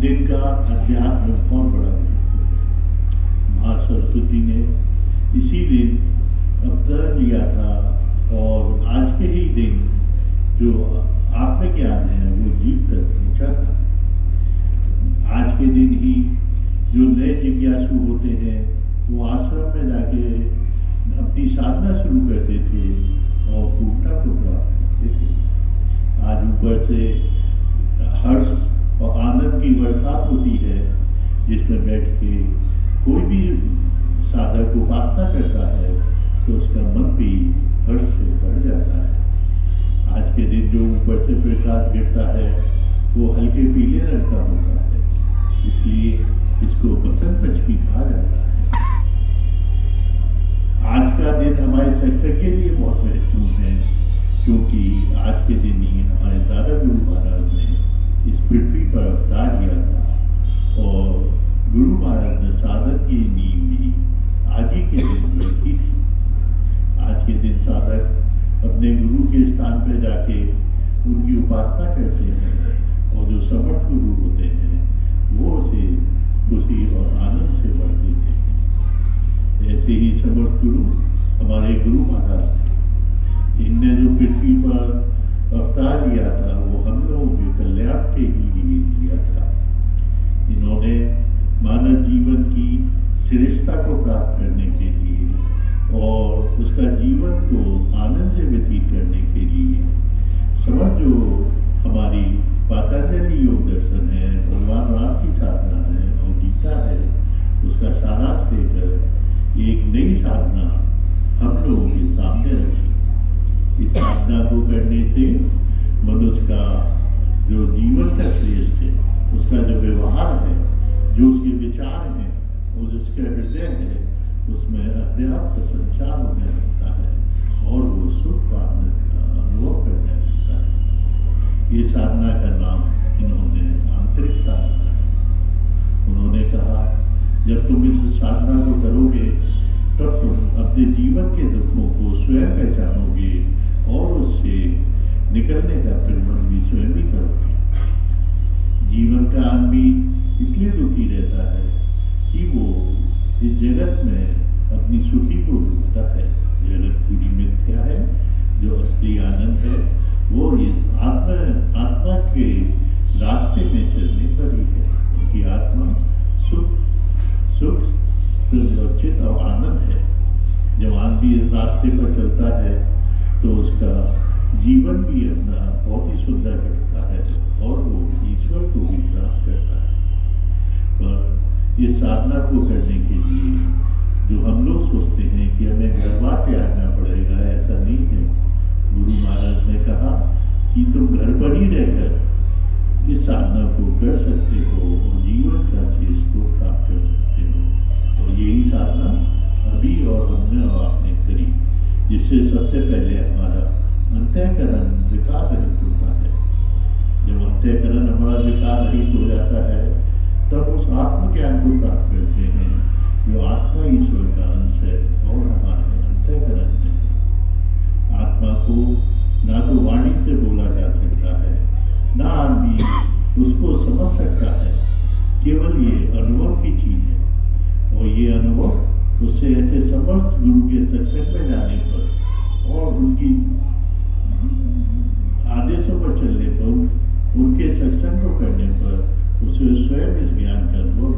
दिन का अध्यात्म कौन बड़ा महत्व है। माँ सरस्वती ने इसी दिन अवतार लिया था और आज के ही दिन जो आत्मज्ञान है वो जीव तक पहुँचा था। आज के दिन ही जो नए जिज्ञासु होते हैं वो आश्रम में जाके अपनी साधना शुरू करते थे और पूर्णता को प्राप्त करते थे। आज ऊपर से हर्ष और आनंद की बरसात होती है जिसमें बैठ के कोई भी साधक उपासना करता है तो उसका मन भी हर्ष से बढ़ जाता है। आज के दिन जो ऊपर से प्रकाश गिरता है वो हल्के पीले रंग का होता है, इसलिए इसको बसंत पंचमी कहा जाता है। आज का दिन हमारे सत्संग के लिए बहुत महत्वपूर्ण है क्योंकि आज के दिन ही हमारे दादा गुरु महाराज ने इस पृथ्वी पर अवतार लिया था और गुरु महाराज ने साधक की नींव भी आज ही के दिन रखी थी। आज के दिन साधक अपने गुरु के स्थान पर जाके उनकी उपासना करते हैं और जो समर्थ गुरु होते हैं वो उसे खुशी और आनंद से भर देते हैं। ऐसे ही समर्थ गुरु हमारे गुरु महाराज थे। इनने जो पृथ्वी पर अवतार लिया था वो हम लोगों के कल्याण के लिए लिया था। इन्होंने मानव जीवन की श्रेष्ठता को प्राप्त करने के लिए और उसका जीवन को आनंद से व्यतीत करने के लिए समझ जो हमारी पातंजलि योग दर्शन है, भगवान राम की साधना है और गीता है, उसका सारांश लेकर एक नई साधना हम लोगों के सामने रखी। इस साधना को करने से मनुष्य का जो जीवन का श्रेष्ठ है, उसका जो व्यवहार है, जो उसके विचार हैं और जिसका हृदय है उसमें अपने आप का संचार होने लगता है और वो सुख आनंद का अनुभव करने लगता है। ये साधना का नाम इन्होंने आंतरिक साधना है। उन्होंने कहा जब तुम इस साधना को करोगे तब तुम अपने जीवन के दुखों को स्वयं पहचानोगे और उससे निकलने का परिश्रम भी स्वयं ही करोगे। जीवन का आदमी इसलिए दुखी रहता है कि वो इस जगत में अपनी सुखी को ढूंढता है। जगत पूरी मिथ्या है, जो असली आनंद है वो इस आत्मा के रास्ते में चलने पर ही है। उनकी आत्मा सुख और चित और आनंद है। जब आदमी इस रास्ते पर चलता है तो उसका जीवन भी अपना बहुत ही सुंदर करता है और वो ईश्वर को भी प्राप्त करता है। पर इस साधना को करने के लिए जो हम लोग सोचते हैं कि हमें घर बार त्यागना पड़ेगा, ऐसा नहीं है। गुरु महाराज ने कहा कि तुम घर पर ही रहकर इस साधना को कर सकते हो और जीवन का शेष को प्राप्त कर सकते हो। और यही साधना अभी और हमने और आपने करी, जिससे सबसे पहले हमारा अंतःकरण विकार रहित होता है। जब अंतःकरण हमारा विकार रहित हो जाता है तब उस आत्मज्ञान को प्राप्त करते हैं जो आत्मा ईश्वर का अंश है और हमारे अंतःकरण में। आत्मा को ना तो वाणी से बोला जा सकता है, ना आदमी उसको समझ सकता है। केवल ये अनुभव की चीज है और ये अनुभव उससे ऐसे समर्थ गुरु के सत्संग में जाने पर और उनकी आदेशों पर चलने पर, उनके सत्संग को करने पर उसे स्वयं इस ज्ञान का अनुभव